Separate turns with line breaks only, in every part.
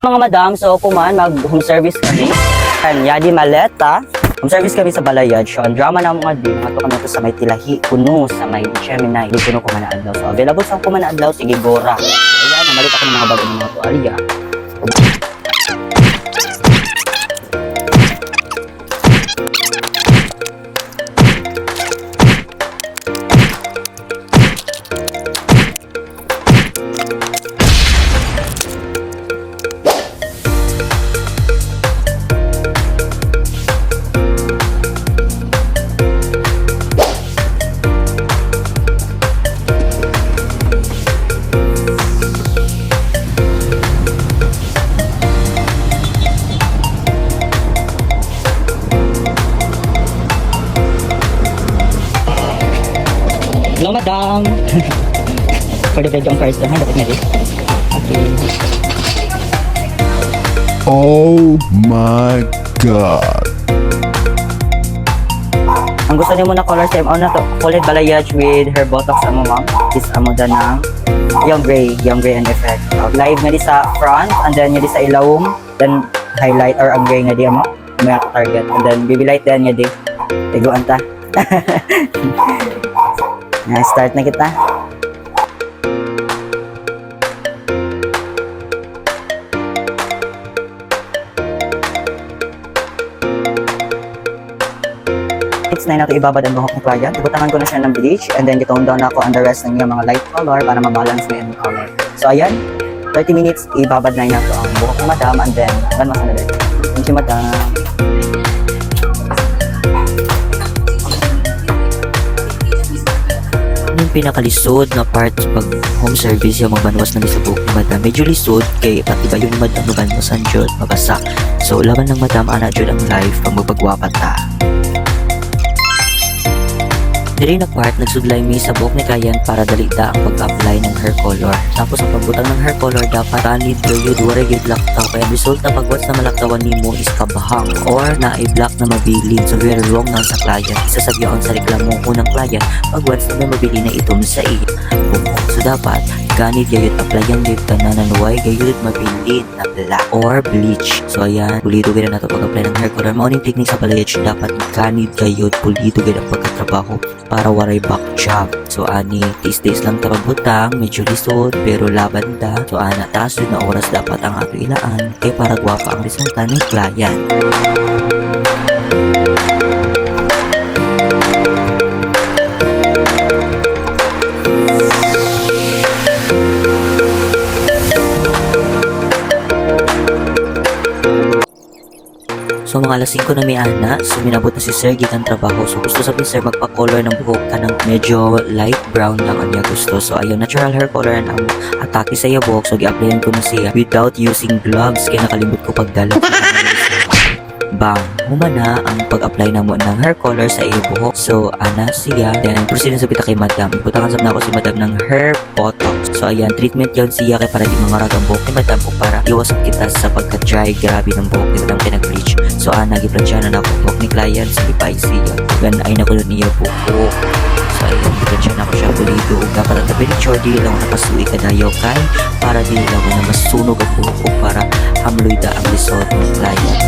Mga madam, so kuman mag-home service kami. Kanya di maleta. Home service kami sa Balayad. So, ang drama na mga di, mga to kami sa may Tilahi, Kuno, sa may Gemini. Di Kuno kumana adlaw. So, available sa kumana adlaw, sige Gora. So, ayan, namalit ako ng mga bago ng mga tuwalya. Hello, madam. For the video first, dapat na rin. Okay.
Oh my God.
Ang gusto niyo muna color same on na to. Full balayage with her botox amo ma'am. Is amo da ng yung gray and effect. Live nga di sa front and then nga di sa ilawom, then highlight or ang gray nga di amo may target and then BB light din nga di. Tiguan ta. Start na kita. It's na nato ibabad ang buhok ng client. Ibutangan ko na siya ng bleach and then i-tone down ako ang the rest ng mga light color para ma-balance na yung color. So ayan, 30 minutes ibabad na nato ang buhok ng madam and then mas na ulit. Thank you, madam.
Yung pinakalisod na part pag home service yung magbanwas na sa buhok ni madam medyo lisod kay pati ba yun ni madam mabanwasan jud mabasa so laban ng madam ana jud ang life pag magpagwapat ta. Diri na part nagsudlay mi sa buhok ni client para dalita ang pag-apply ng hair color. Tapos ang pagbutang ng hair color dapat anid period wala gyud laktaw kaya resulta pagwats na malaktawan nimo is kabahang or na i-block na mabilin so very wrong na sa client. Isa sa biyaan sa reklamo unang client pagwats na may mabili na itom sa buhok. So dapat ganit gayud applyan gyud tanan way gayud mabilin na black or bleach. So ayan, pulido gyud na to pag-apply ng hair color. Mao ning technique sa balayage dapat ganit gayud pulido gyud ang pagkatrabaho para waray back job. So ani tis-tis lang tapagbutang medyo lisod pero laban da. So ana taas yun na oras dapat ang ato ilaan kay para gwapa ang resulta ng client. So mga alas 5 na may ana, so minabot na si Sir gikan trabaho. So gusto sabi Sir magpa-color ng buhok ka ng medyo light brown lang ang niya gusto. So ayaw natural hair color ang atake sa iya buhok. So gi-applyan ko na siya without using gloves kaya nakalimot ko pagdala. Bang, humana ang pag-apply na mo ng hair color sa iyo buhok. So ana siya, then proceed na sa pita kay madam. Iputangan sab na ako si madam ng hair botox. So ayan, treatment yun siya kay para di mangarag ang buhok ni madam o para iwasan kita sa pagka-dry grabe ng buhok ni madam kaya nag-bleach. So ana giplansyahan na ako buhok ni client sa ipay siya. Gan ay nakulot niya buhok. So ayun, giplansyahan ako siya pulido ug dapat ang temperature di lang nakasuy kadayo kay para di lang na masunog ang buhok o para hamloy da ang result ng client.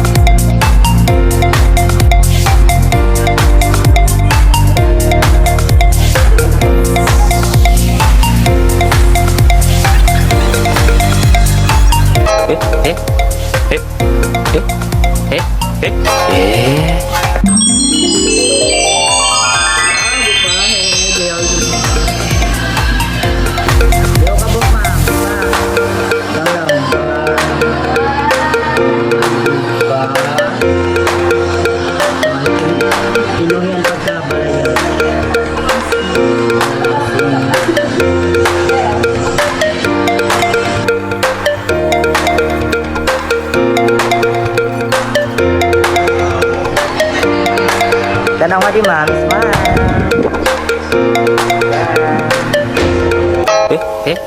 Tanong mo di ma'am, smile.
Eh?